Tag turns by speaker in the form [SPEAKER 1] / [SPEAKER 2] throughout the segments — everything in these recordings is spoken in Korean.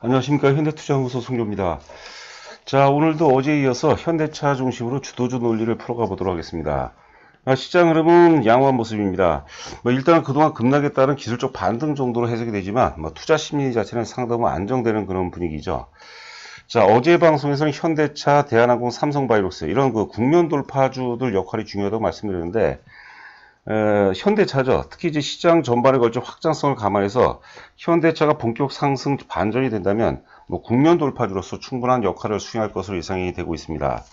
[SPEAKER 1] 안녕하십니까. 현대투자연구소 송교입니다. 자, 오늘도 어제에 이어서 현대차 중심으로 주도주 논리를 풀어가 보도록 하겠습니다. 시장 흐름은 양호한 모습입니다. 일단 그동안 급락에 따른 기술적 반등 정도로 해석이 되지만 투자 심리 자체는 상당히 안정되는 그런 분위기죠. 자, 어제 방송에서는 현대차, 대한항공, 삼성바이오록스 이런 그 국면 돌파주들 역할이 중요하다고 말씀드렸는데 현대차죠. 특히 이제 시장 전반에 걸쳐 확장성을 감안해서 현대차가 본격 상승 반전이 된다면 국면 돌파주로서 충분한 역할을 수행할 것으로 예상이 되고 있습니다.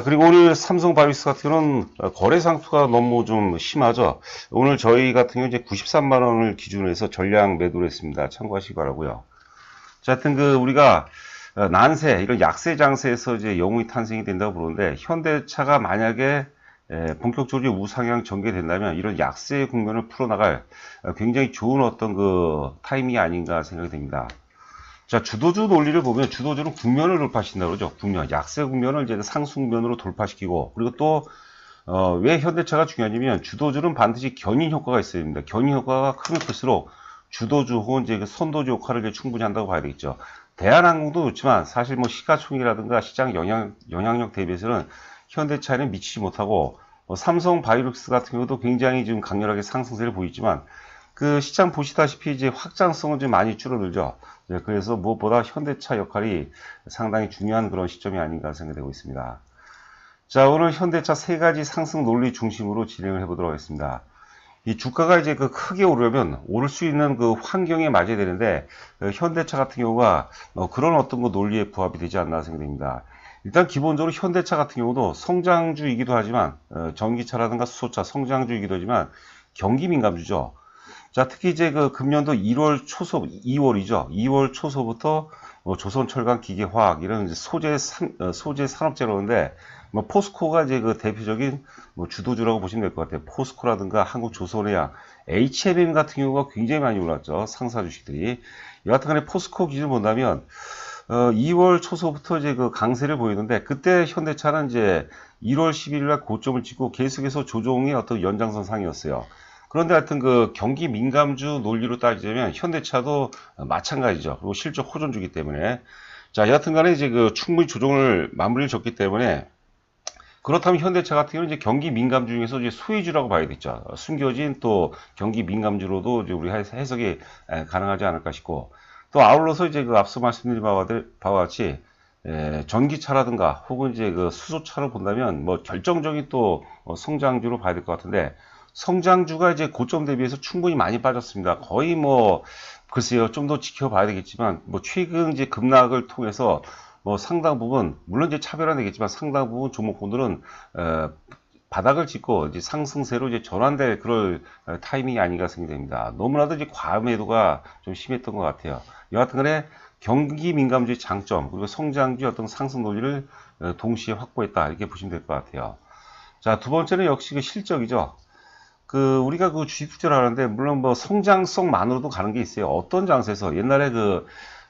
[SPEAKER 1] 그리고 오늘 삼성바이오록스 같은 경우는 거래 상투가 너무 좀 심하죠. 오늘 저희 같은 경우 이제 93만 원을 기준으로 해서 전량 매도를 했습니다. 참고하시기 바라고요. 자, 하여튼 우리가 난세, 이런 약세 장세에서 이제 영웅이 탄생이 된다고 부르는데, 현대차가 만약에 본격적으로 우상향 전개된다면 이런 약세의 국면을 풀어나갈 굉장히 좋은 어떤 그 타이밍이 아닌가 생각이 됩니다. 자, 주도주 논리를 보면 주도주는 국면을 돌파시킨다고 그러죠. 국면, 약세 국면을 이제 상승면으로 돌파시키고, 그리고 또 왜 현대차가 중요하냐면 주도주는 반드시 견인 효과가 있어야 됩니다. 견인 효과가 크면 클수록 주도주 혹은 이제 선도주 역할을 이제 충분히 한다고 봐야 되겠죠. 대한항공도 좋지만 사실 시가총액이라든가 시장 영향력 대비해서는 현대차에는 미치지 못하고 삼성바이오록스 같은 경우도 굉장히 지금 강렬하게 상승세를 보이지만 그 시장 보시다시피 이제 확장성은 좀 많이 줄어들죠. 그래서 무엇보다 현대차 역할이 상당히 중요한 그런 시점이 아닌가 생각되고 있습니다. 자, 오늘 현대차 세 가지 상승 논리 중심으로 진행을 해보도록 하겠습니다. 이 주가가 이제 크게 오르려면 오를 수 있는 그 환경에 맞아야 되는데 현대차 같은 경우가 그런 어떤 논리에 부합이 되지 않나 생각됩니다. 일단 기본적으로 현대차 같은 경우도 성장주이기도 하지만 전기차라든가 수소차 성장주이기도 하지만 경기 민감주죠. 자, 특히 이제 금년도 1월 초서 2월이죠. 2월 초서부터 조선철강 기계화학 이런 이제 소재 산업재로 오는데 포스코가 이제 대표적인 주도주라고 보시면 될 것 같아요. 포스코라든가 한국조선해양, HMM 같은 경우가 굉장히 많이 올랐죠. 상사 주식들이. 여하튼간에 포스코 기준 본다면 2월 초서부터 이제 강세를 보이는데 그때 현대차는 이제 1월 11일 날 고점을 찍고 계속해서 조정의 어떤 연장선 상이었어요. 그런데 하여튼 경기 민감주 논리로 따지자면 현대차도 마찬가지죠. 그리고 실적 호전주기 때문에. 자, 여하튼간에 이제 충분히 조정을 마무리를 졌기 때문에 그렇다면 현대차 같은 경우는 이제 경기 민감주 중에서 이제 소위주라고 봐야 되겠죠. 숨겨진 또 경기 민감주로도 이제 우리 해석이 가능하지 않을까 싶고 또 아울러서 이제 앞서 말씀드린 바와 같이 전기차라든가 혹은 이제 수소차로 본다면 결정적인 또 성장주로 봐야 될 것 같은데 성장주가 이제 고점 대비해서 충분히 많이 빠졌습니다. 거의 글쎄요, 좀 더 지켜봐야 되겠지만 최근 이제 급락을 통해서 상당 부분 물론 이제 차별화 되겠지만 상당 부분 종목군들은 바닥을 짚고 이제 상승세로 이제 전환될 그럴 타이밍이 아닌가 생각됩니다. 너무나도 이제 과매도가 좀 심했던 것 같아요. 여하튼간에 경기 민감주의 장점 그리고 성장주의 어떤 상승 논리를 동시에 확보했다 이렇게 보시면 될 것 같아요. 자, 두 번째는 역시 실적이죠. 우리가 주식 투자를 하는데 물론 성장성만으로도 가는 게 있어요. 어떤 장세에서 옛날에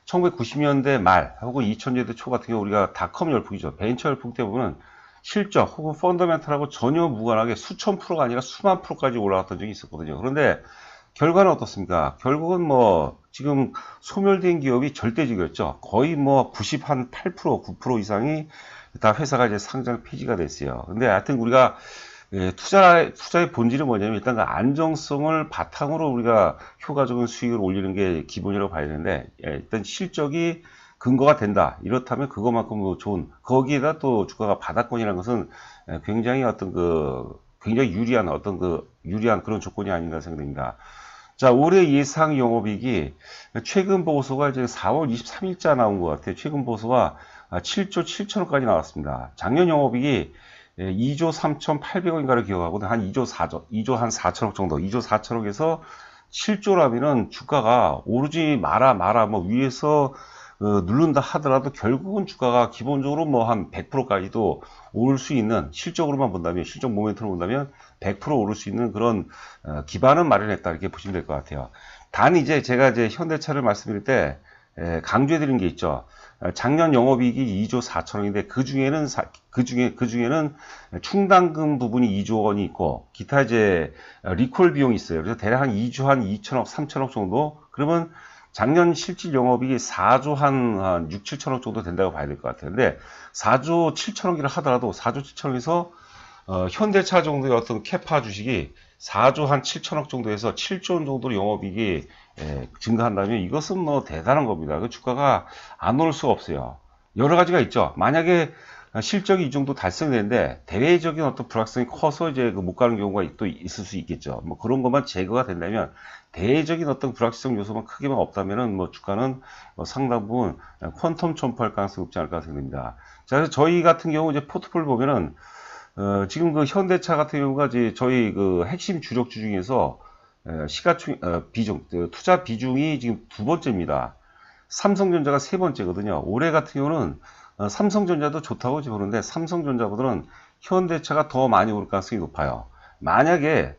[SPEAKER 1] 1990년대 말 혹은 2000년대 초 같은 경우 우리가 닷컴 열풍이죠. 벤처 열풍 때 보면 실적 혹은 펀더멘탈하고 전혀 무관하게 수천 프로가 아니라 수만 프로까지 올라갔던 적이 있었거든요. 그런데 결과는 어떻습니까? 결국은 지금 소멸된 기업이 절대적이었죠. 거의 98%, 9% 이상이 다 회사가 이제 상장 폐지가 됐어요. 근데 하여튼 우리가 투자의 본질은 뭐냐면 일단 안정성을 바탕으로 우리가 효과적인 수익을 올리는 게 기본이라고 봐야 되는데 일단 실적이 근거가 된다. 이렇다면 그것만큼 좋은 거기에다 또 주가가 바닥권이라는 것은 굉장히 굉장히 유리한 유리한 그런 조건이 아닌가 생각됩니다. 자, 올해 예상 영업이익이 최근 보고서가 이제 4월 23일자 나온 것 같아요. 최근 보고서가 7조 7천억까지 나왔습니다. 작년 영업이익이 2조 3,800억인가를 기억하고 한 2조 4천억 정도, 2조 4천억에서 7조라면은 주가가 오르지 마라 위에서 누른다 하더라도 결국은 주가가 기본적으로 한 100%까지도 오를 수 있는 실적으로만 본다면 실적 모멘텀을 본다면 100% 오를 수 있는 그런 기반은 마련했다 이렇게 보시면 될 것 같아요. 단 이제 제가 현대차를 말씀드릴 때 강조해 드린 게 있죠. 작년 영업이익이 2조 4천억인데 그중에는 충당금 부분이 2조 원이 있고 기타 이제 리콜 비용이 있어요. 그래서 대략 한 2조 한 2천억 3천억 정도. 그러면 작년 실질 영업이익이 4조 한 6, 7천억 정도 된다고 봐야 될 것 같아요. 근데 4조 7천억이라 하더라도 4조 7천억에서 현대차 정도의 어떤 캐파 주식이 4조 한 7천억 정도에서 7조 원 정도로 영업이익이 증가한다면 이것은 뭐 대단한 겁니다. 그 주가가 안 오를 수가 없어요. 여러 가지가 있죠. 만약에 실적이 이 정도 달성되는데 대외적인 어떤 불확성이 커서 이제 못 가는 경우가 또 있을 수 있겠죠. 뭐 그런 것만 제거가 된다면 대외적인 어떤 불확실성 요소만 크게만 없다면은 뭐 주가는 상당 부분 퀀텀 점프할 가능성이 높지 않을까 생각됩니다. 자, 그래서 저희 같은 경우 이제 포트폴리오 보면은 지금 그 현대차 같은 경우가 이제 저희 그 핵심 주력주 중에서 시가총 비중 투자 비중이 지금 두 번째입니다. 삼성전자가 세 번째거든요. 올해 같은 경우는 삼성전자도 좋다고 보는데 삼성전자보다는 현대차가 더 많이 오를 가능성이 높아요. 만약에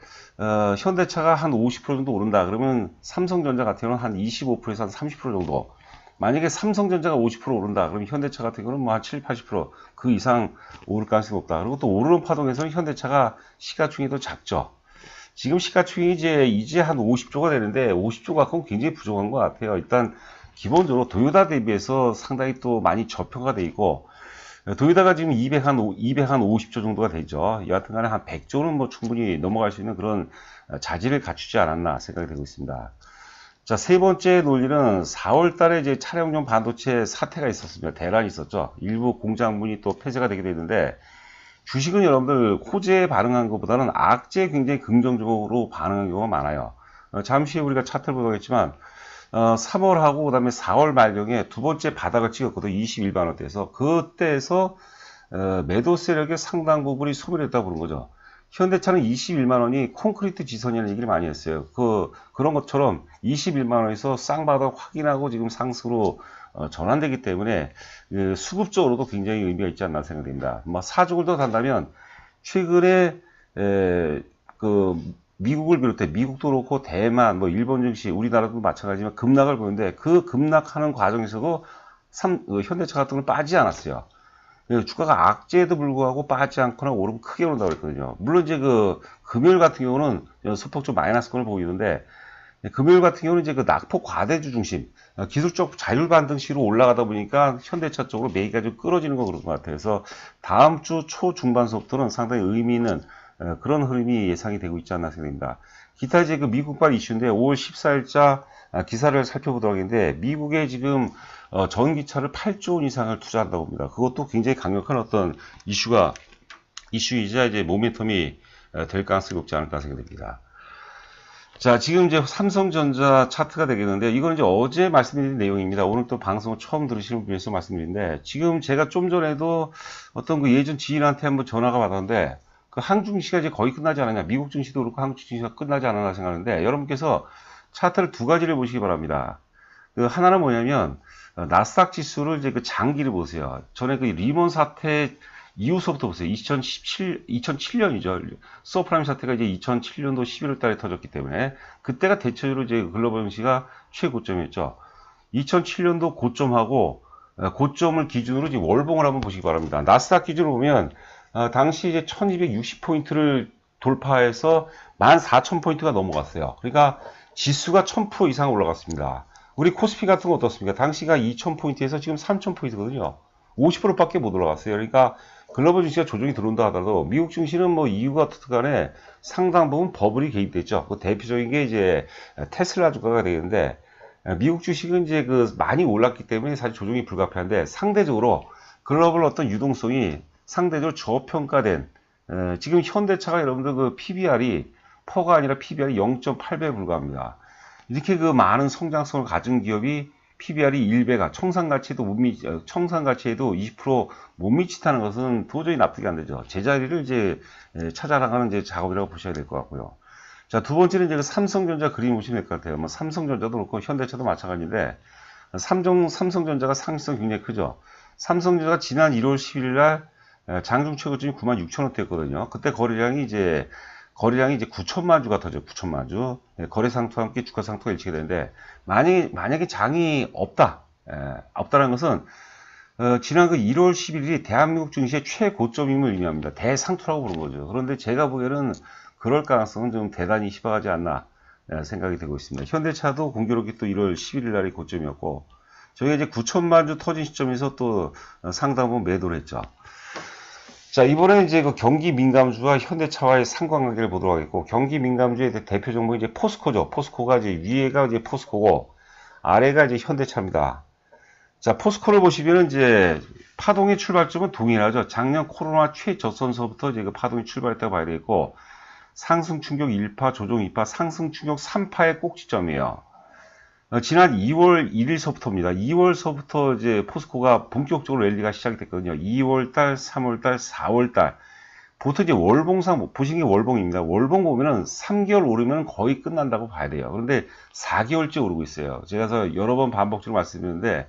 [SPEAKER 1] 현대차가 한 50% 정도 오른다 그러면 삼성전자 같은 경우는 한 25%에서 한 30% 정도, 만약에 삼성전자가 50% 오른다 그러면 현대차 같은 경우는 뭐 한 7, 80%그 이상 오를 가능성이 높다. 그리고 또 오르는 파동에서는 현대차가 시가총이 더 작죠. 지금 시가총이 이제 한 50조가 되는데 50조 갖고는 굉장히 부족한 것 같아요. 일단 기본적으로 도요타 대비해서 상당히 또 많이 저평가돼 있고, 도요타가 지금 250조 정도가 되죠. 여하튼 간에 한 100조는 뭐 충분히 넘어갈 수 있는 그런 자질을 갖추지 않았나 생각이 되고 있습니다. 자, 세 번째 논리는 4월 달에 이제 차량용 반도체 사태가 있었습니다. 대란이 있었죠. 일부 공장문이 또 폐쇄가 되게 되는데, 주식은 여러분들 호재에 반응한 것보다는 악재에 굉장히 긍정적으로 반응한 경우가 많아요. 잠시 후에 우리가 차트를 보도록 했지만 3월하고 그다음에 4월 말경에 두 번째 바닥을 찍었거든요. 21만 원대에서. 그때에서 매도 세력의 상당 부분이 소멸했다고 보는 거죠. 현대차는 21만 원이 콘크리트 지선이라는 얘기를 많이 했어요. 그런 것처럼 21만 원에서 쌍바닥 확인하고 지금 상승으로 전환되기 때문에 수급적으로도 굉장히 의미가 있지 않나 생각됩니다. 뭐 사족을 더 단다면 최근에 미국을 비롯해 미국도 그렇고 대만, 뭐 일본 증시, 우리나라도 마찬가지지만 급락을 보는데 그 급락하는 과정에서도 현대차 같은 건 빠지지 않았어요. 주가가 악재에도 불구하고 빠지지 않거나 오르면 크게 오른다고 그랬거든요. 물론 이제 금요일 같은 경우는 소폭 좀 마이너스권을 보이는데, 금요일 같은 경우는 이제 낙폭 과대주 중심, 기술적 자율 반등 시로 올라가다 보니까 현대차 쪽으로 매기가 좀 끌어지는 거 그런 것 같아요. 그래서 다음 주 초중반서부터는 상당히 의미 있는 그런 흐름이 예상이 되고 있지 않나 생각됩니다. 기타 이제 미국발 이슈인데 5월 14일자 기사를 살펴보도록 하겠는데, 미국에 지금 전기차를 8조 원 이상을 투자한다고 합니다. 그것도 굉장히 강력한 어떤 이슈이자 이제 모멘텀이 될 가능성이 높지 않을까 생각됩니다. 자, 지금 이제 삼성전자 차트가 되겠는데, 이건 이제 어제 말씀드린 내용입니다. 오늘 또 방송을 처음 들으시는 분을 위해서 말씀드리는데, 지금 제가 좀 전에도 어떤 예전 지인한테 한번 전화가 받았는데, 한국 증시가 이제 거의 끝나지 않았냐, 미국 증시도 그렇고 한국 증시가 끝나지 않았나 생각하는데, 여러분께서 차트를 두 가지를 보시기 바랍니다. 하나는 뭐냐면 나스닥 지수를 이제 장기를 보세요. 전에 리먼 사태 이후서부터 보세요. 2007년이죠. 서프라임 사태가 이제 2007년도 11월 달에 터졌기 때문에 그때가 대체적으로 이제 글로벌 증시가 최고점이었죠. 2007년도 고점하고 고점을 기준으로 이제 월봉을 한번 보시기 바랍니다. 나스닥 기준으로 보면 당시 이제 1260포인트를 돌파해서 14,000포인트가 넘어갔어요. 그러니까 지수가 1000% 이상 올라갔습니다. 우리 코스피 같은 거 어떻습니까? 당시가 2000포인트에서 지금 3000포인트거든요. 50%밖에 못 올라갔어요. 그러니까 글로벌 증시가 조정이 들어온다 하더라도 미국 증시는 뭐 이유가 어떻든 간에 상당 부분 버블이 개입됐죠. 그 대표적인 게 이제 테슬라 주가가 되겠는데, 미국 주식은 이제 많이 올랐기 때문에 사실 조정이 불가피한데, 상대적으로 글로벌 어떤 유동성이 상대적으로 저평가된, 지금 현대차가 여러분들 PBR이 퍼가 아니라 PBR이 0.8배에 불과합니다. 이렇게 많은 성장성을 가진 기업이 PBR이 1배가 청산가치에도 20%못 미치다는 것은 도저히 납득이 안 되죠. 제자리를 이제 찾아나가는 이제 작업이라고 보셔야 될 것 같고요. 자, 두 번째는 이제 삼성전자 그림 보시면 될 것 같아요. 뭐 삼성전자도 그렇고 현대차도 마찬가지인데, 삼성전자가 상승성이 굉장히 크죠. 삼성전자가 지난 1월 11일 날 장중 최고점이 96,000원대였거든요. 그때 거래량이 이제 9천만 주가 터져요. 9천만 주. 거래 상투와 함께 주가 상투가 일치게 되는데, 만약에 장이 없다라는 것은 지난 1월 11일이 대한민국 증시의 최고점임을 의미합니다. 대상투라고 부른 거죠. 그런데 제가 보기에는 그럴 가능성은 좀 대단히 희박하지 않나 생각이 되고 있습니다. 현대차도 공교롭게 또 1월 11일 날이 고점이었고, 저희가 이제 9천만 주 터진 시점에서 또 상당 부분 매도를 했죠. 자, 이번에는 이제 그 경기 민감주와 현대차와의 상관관계를 보도록 하겠고, 경기 민감주의 대표 종목이 이제 포스코죠. 포스코가 이제 위에가 이제 포스코고, 아래가 이제 현대차입니다. 자, 포스코를 보시면은 이제 파동의 출발점은 동일하죠. 작년 코로나 최저선서부터 이제 그 파동이 출발했다고 봐야 되겠고, 상승 충격 1파, 조정 2파, 상승 충격 3파의 꼭지점이에요. 지난 2월 1일서부터입니다. 2월서부터 이제 포스코가 본격적으로 랠리가 시작이 됐거든요. 2월달, 3월달, 4월달. 보통 이제 월봉상, 보시는 게 월봉입니다. 월봉 보면은 3개월 오르면 거의 끝난다고 봐야 돼요. 그런데 4개월째 오르고 있어요. 제가 그래서 여러 번 반복적으로 말씀드렸는데,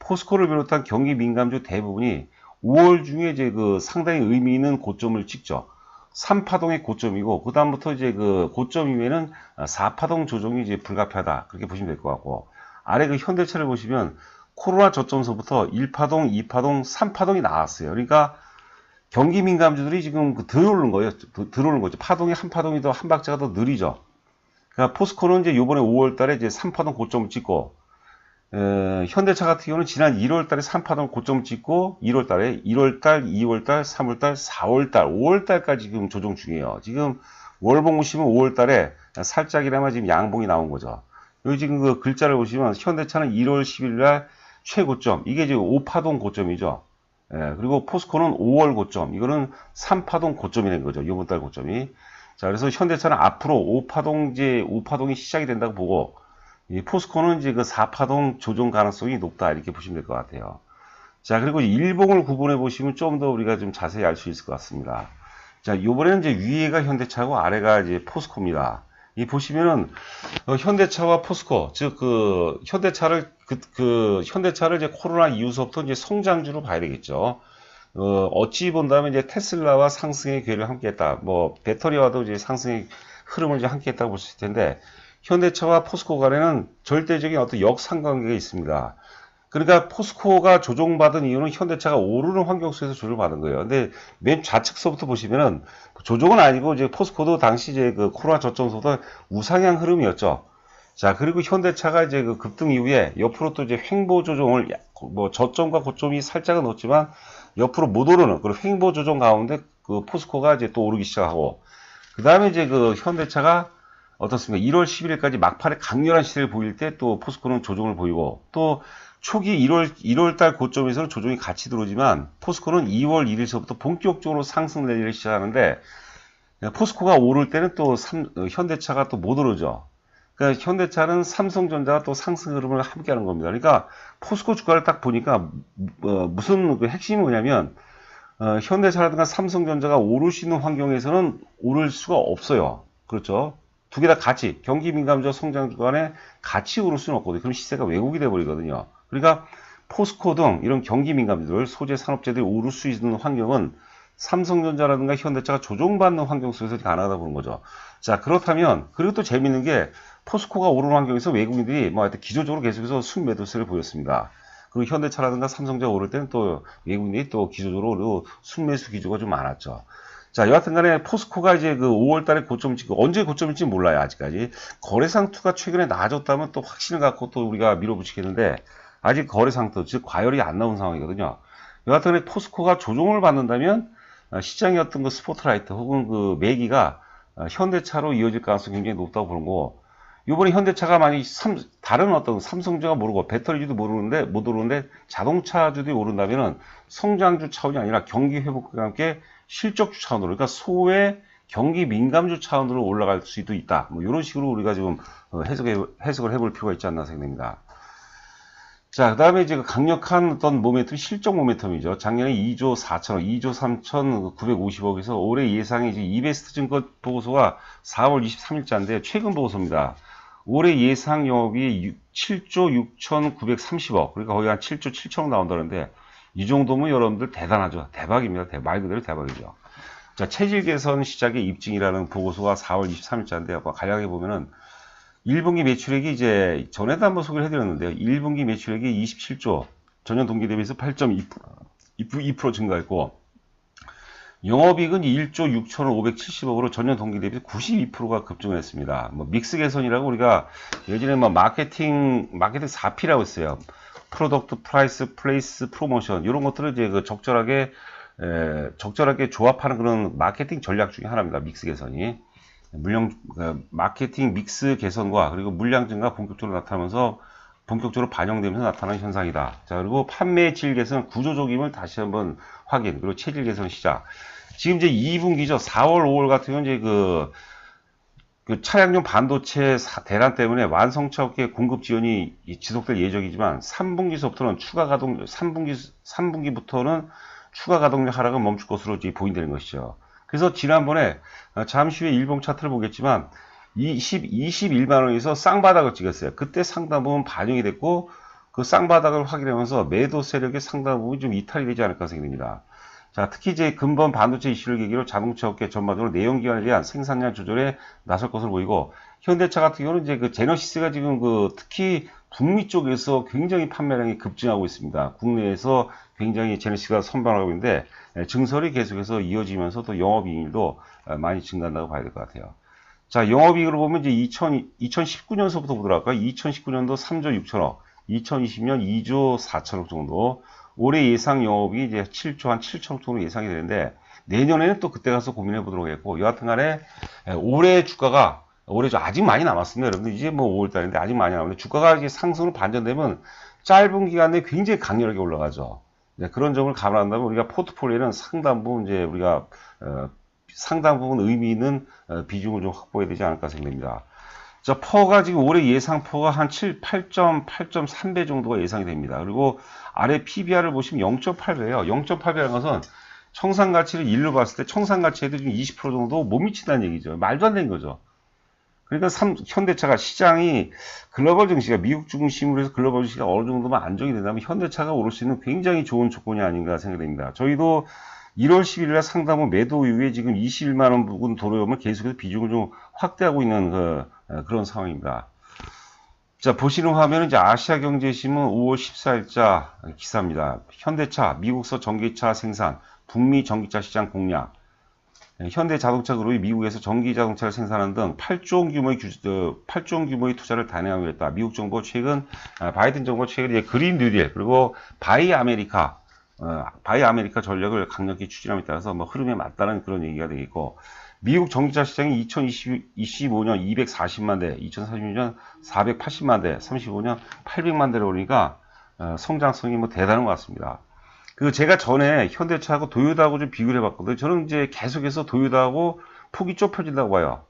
[SPEAKER 1] 포스코를 비롯한 경기 민감주 대부분이 5월 중에 이제 그 상당히 의미 있는 고점을 찍죠. 3파동의 고점이고, 그다음부터 이제 그 고점 이후에는 4파동 조정이 이제 불가피하다. 그렇게 보시면 될 것 같고, 아래 그 현대차를 보시면 코로나 저점서부터 1파동, 2파동, 3파동이 나왔어요. 그러니까 경기 민감주들이 지금 들어오는 거예요. 들어오는 거죠. 파동이 한 파동이 더 한 박자가 더 느리죠. 그러니까 포스코는 이제 요번에 5월 달에 이제 3파동 고점을 찍고, 현대차 같은 경우는 지난 1월 달에 3파동 고점을 찍고 1월 달에 1월 달, 2월 달, 3월 달, 4월 달, 5월 달까지 지금 조정 중이에요. 지금 월봉 보시면 5월 달에 살짝이나마 지금 양봉이 나온 거죠. 여기 지금 그 글자를 보시면 현대차는 1월 10일 날 최고점. 이게 지금 5파동 고점이죠. 그리고 포스코는 5월 고점. 이거는 3파동 고점이 된 거죠. 이번 달 고점이. 자, 그래서 현대차는 앞으로 5파동이 시작이 된다고 보고, 이 포스코는 이제 그 4파동 조정 가능성이 높다. 이렇게 보시면 될 것 같아요. 자, 그리고 일봉을 구분해 보시면 좀 더 우리가 좀 자세히 알 수 있을 것 같습니다. 자, 요번에는 이제 위에가 현대차고 아래가 이제 포스코입니다. 이 보시면은, 현대차와 포스코, 즉, 현대차를 이제 코로나 이후서부터 이제 성장주로 봐야 되겠죠. 어찌 본다면 이제 테슬라와 상승의 궤를 함께 했다. 뭐, 배터리와도 이제 상승의 흐름을 이제 함께 했다고 볼 수 있을 텐데, 현대차와 포스코 간에는 절대적인 어떤 역상관계가 있습니다. 그러니까 포스코가 조정받은 이유는 현대차가 오르는 환경 속에서 조정을 받은 거예요. 근데 맨 좌측서부터 보시면은 조정은 아니고 이제 포스코도 당시 이제 그 코로나 저점서부터 우상향 흐름이었죠. 자, 그리고 현대차가 이제 그 급등 이후에 옆으로 또 이제 횡보 조정을 뭐 저점과 고점이 살짝은 넣었지만 옆으로 못 오르는 그런 횡보 조정 가운데 그 포스코가 이제 또 오르기 시작하고, 그 다음에 이제 그 현대차가 어떻습니까? 1월 11일까지 막판에 강렬한 시세를 보일 때 또 포스코는 조정을 보이고, 또 초기 1월 달 고점에서는 조정이 같이 들어오지만 포스코는 2월 1일서부터 본격적으로 상승 랠리를 시작하는데, 포스코가 오를 때는 또 현대차가 또 못 오르죠. 그러니까 현대차는 삼성전자가 또 상승 흐름을 함께 하는 겁니다. 그러니까 포스코 주가를 딱 보니까 무슨 그 핵심이 뭐냐면, 현대차라든가 삼성전자가 오를 수 있는 환경에서는 오를 수가 없어요. 그렇죠? 두 개 다 같이 경기 민감주와 성장주 간에 같이 오를 수는 없거든요. 그럼 시세가 왜곡이 돼버리거든요. 그러니까 포스코 등 이런 경기 민감주들, 소재 산업재들이 오를 수 있는 환경은 삼성전자라든가 현대차가 조정받는 환경 속에서 가능하다 보는 거죠. 자, 그렇다면, 그리고 또 재밌는 게 포스코가 오르는 환경에서 외국인들이 뭐 하여튼 기조적으로 계속해서 순매도세를 보였습니다. 그리고 현대차라든가 삼성전자 오를 때는 또 외국인들이 또 기조적으로 순매수 기조가 좀 많았죠. 자, 여하튼 간에 포스코가 이제 그 5월 달에 고점을 찍고, 언제 고점일지 몰라요, 아직까지. 거래상투가 최근에 나아졌다면 또 확신을 갖고 또 우리가 밀어붙이겠는데, 아직 거래상투, 즉 과열이 안 나온 상황이거든요. 여하튼 간에 포스코가 조정을 받는다면, 시장의 어떤 그 스포트라이트 혹은 그 매기가 현대차로 이어질 가능성이 굉장히 높다고 보는 거고, 요번에 현대차가 만약 다른 어떤 삼성주가 모르고 배터리주도 모르는데 못 오르는데 자동차주들이 오른다면은 성장주 차원이 아니라 경기 회복과 함께 실적주 차원으로, 그러니까 소외 경기 민감주 차원으로 올라갈 수도 있다. 뭐 이런 식으로 우리가 지금 해석을 해볼 필요가 있지 않나 생각됩니다. 자, 그 다음에 이제 강력한 어떤 모멘텀, 실적 모멘텀이죠. 작년에 2조 4천억, 2조 3,950억에서 올해 예상이 이제 이베스트 증권 보고서가 4월 23일자인데 최근 보고서입니다. 올해 예상 영업이 7조 6,930억, 그러니까 거의 한 7조 7천억 나온다는데, 이 정도면 여러분들 대단하죠. 대박입니다. 말 그대로 대박이죠. 자, 체질 개선 시작의 입증이라는 보고서가 4월 23일자인데, 간략하게 보면은 1분기 매출액이 이제 전에도 한번 소개를 해드렸는데요. 1분기 매출액이 27조, 전년 동기 대비해서 8.2% 증가했고, 영업이익은 1조 6,570억으로 전년 동기 대비 92%가 급증했습니다. 뭐 믹스 개선이라고 우리가 예전에 뭐 마케팅 4P라고 했어요. 프로덕트, 프라이스, 플레이스, 프로모션 이런 것들을 이제 그 적절하게 조합하는 그런 마케팅 전략 중에 하나입니다. 믹스 개선이. 마케팅 믹스 개선과 그리고 물량 증가 본격적으로 반영되면서 나타나는 현상이다. 자, 그리고 판매 질 개선 구조적임을 다시 한번 확인, 그리고 체질 개선 시작. 지금 이제 2분기죠. 4월, 5월 같은 경우는 이제 그 차량용 반도체 대란 때문에 완성차 업계 공급 지연이 지속될 예정이지만 3분기부터는 추가 가동력 하락은 멈출 것으로 보인다는 것이죠. 그래서 지난번에 잠시 후에 일봉 차트를 보겠지만 21만 원에서 쌍바닥을 찍었어요. 그때 상당 부분 반영이 됐고 그 쌍바닥을 확인하면서 매도 세력의 상당 부분이 좀 이탈이 되지 않을까 생각됩니다. 자, 특히 이제 근본 반도체 이슈를 계기로 자동차 업계 전반적으로 내연기관에 대한 생산량 조절에 나설 것으로 보이고, 현대차 같은 경우는 이제 그 제너시스가 지금 특히 북미 쪽에서 굉장히 판매량이 급증하고 있습니다. 국내에서 굉장히 제너시스가 선방하고 있는데, 증설이 계속해서 이어지면서 또 영업이익률도 많이 증가한다고 봐야 될 것 같아요. 자, 영업이익으로 보면 이제 2019년서부터 보도록 할까요? 2019년도 3조 6천억, 2020년 2조 4천억 정도, 올해 예상 영업이 이제 7조 한 7천억 정도 예상이 되는데, 내년에는 또 그때 가서 고민해 보도록 했고, 여하튼 간에 올해 주가가 아직 많이 남았습니다. 여러분들 이제 뭐 5월달인데 아직 많이 남았는데, 주가가 이제 상승으로 반전되면 짧은 기간 내에 굉장히 강렬하게 올라가죠. 그런 점을 감안한다면 우리가 포트폴리오는 상당 부분 의미 있는 비중을 좀 확보해야 되지 않을까 생각됩니다. 자, 퍼가 지금 올해 예상 퍼가 한 8.3배 정도가 예상이 됩니다. 그리고 아래 PBR을 보시면 0.8배예요. 0.8배라는 것은 청산 가치를 1로 봤을 때 청산 가치에도 지금 20% 정도 못 미친다는 얘기죠. 말도 안 되는 거죠. 그러니까 현대차가 시장이 글로벌 증시가 미국 중심으로 해서 글로벌 증시가 어느 정도만 안정이 된다면 현대차가 오를 수 있는 굉장히 좋은 조건이 아닌가 생각됩니다. 저희도 1월 10일날 상담후 매도 이후에 지금 21만원 부근 도로염을 계속해서 비중을 좀 확대하고 있는 그런 상황입니다. 자, 보시는 화면은 이제 아시아경제신문 5월 14일자 기사입니다. 현대차, 미국서 전기차 생산, 북미 전기차 시장 공략. 현대자동차 그룹이 미국에서 전기자동차를 생산하는 등 8조 규모의 투자를 단행하고 있다. 미국 정부 최근, 바이든 정부 최근 그린 뉴딜, 그리고 바이 아메리카 전략을 강력히 추진함에 따라서 뭐 흐름에 맞다는 그런 얘기가 되겠고, 미국 전기차 시장이 2025년 240만 대, 2036년 480만 대, 35년 800만 대를 올리니까 성장성이 뭐 대단한 것 같습니다. 제가 전에 현대차하고 도요타하고 좀 비교를 해봤거든요. 저는 이제 계속해서 도요타하고 폭이 좁혀진다고 봐요.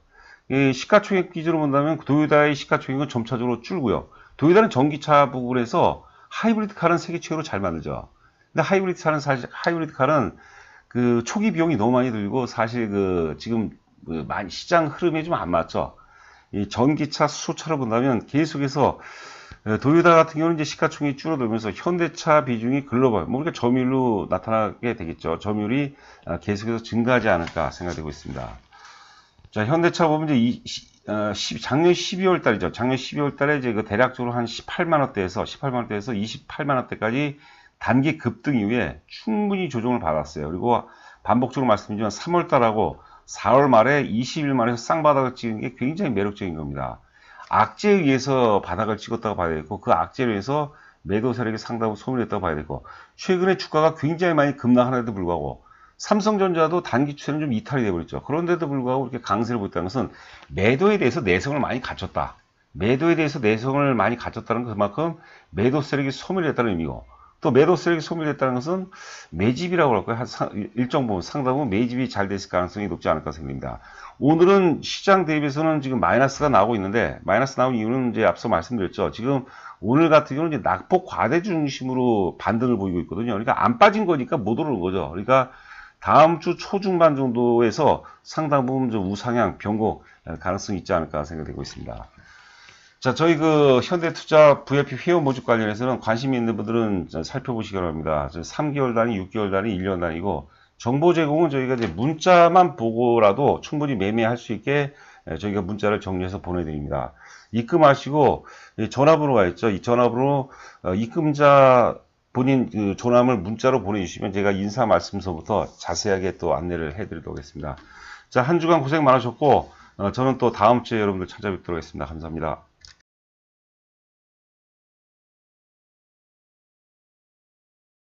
[SPEAKER 1] 시가총액 기준으로 본다면 도요타의 시가총액은 점차적으로 줄고요. 도요타는 전기차 부분에서 하이브리드 칼은 세계 최고로 잘 만들죠. 근데 하이브리드 칼은 초기 비용이 너무 많이 들고 사실 지금 많이 시장 흐름에 좀 안 맞죠. 이 전기차 수소차를 본다면 계속해서 도요타 같은 경우는 이제 시가총액이 줄어들면서 현대차 비중이 글로벌, 우리가 점유율로 나타나게 되겠죠. 점유율이 계속해서 증가하지 않을까 생각되고 있습니다. 자, 현대차 보면 이제 작년 12월 달이죠. 작년 12월 달에 이제 대략적으로 한 18만 원대에서 28만 원대까지 단기 급등 이후에 충분히 조정을 받았어요. 그리고 반복적으로 말씀드리지만 3월 달하고 4월 말에 20일 만에 쌍바닥을 찍은 게 굉장히 매력적인 겁니다. 악재에 의해서 바닥을 찍었다고 봐야 되고, 그 악재에 의해서 매도 세력이 상당히 소멸했다고 봐야 되고, 최근에 주가가 굉장히 많이 급락하는데도 불구하고 삼성전자도 단기 추세는 좀 이탈이 되어버렸죠. 그런데도 불구하고 이렇게 강세를 보였다는 것은 매도에 대해서 내성을 많이 갖췄다. 매도에 대해서 내성을 많이 갖췄다는 것은 그만큼 매도 세력이 소멸했다는 의미고, 또 매도 세력이 소멸했다는 것은 매집이라고 할까요? 일정 부분 상당 부분 매집이 잘 됐을 가능성이 높지 않을까 생각됩니다. 오늘은 시장 대비해서는 지금 마이너스가 나오고 있는데, 마이너스 나온 이유는 이제 앞서 말씀드렸죠. 지금 오늘 같은 경우는 이제 낙폭 과대 중심으로 반등을 보이고 있거든요. 그러니까 안 빠진 거니까 못 오르는 거죠. 그러니까 다음 주 초중반 정도에서 상당 부분 좀 우상향 변곡 가능성이 있지 않을까 생각되고 있습니다. 자, 저희 현대투자 VIP 회원 모집 관련해서는 관심 있는 분들은 살펴보시기 바랍니다. 3개월 단위, 6개월 단위, 1년 단위고, 정보 제공은 저희가 이제 문자만 보고라도 충분히 매매할 수 있게 저희가 문자를 정리해서 보내드립니다. 입금하시고 전화번호가 있죠. 이 전화번호 입금자 본인 그 조남을 문자로 보내주시면 제가 인사 말씀서부터 자세하게 또 안내를 해드리도록 하겠습니다. 자, 한 주간 고생 많으셨고, 저는 또 다음 주에 여러분들 찾아뵙도록 하겠습니다. 감사합니다.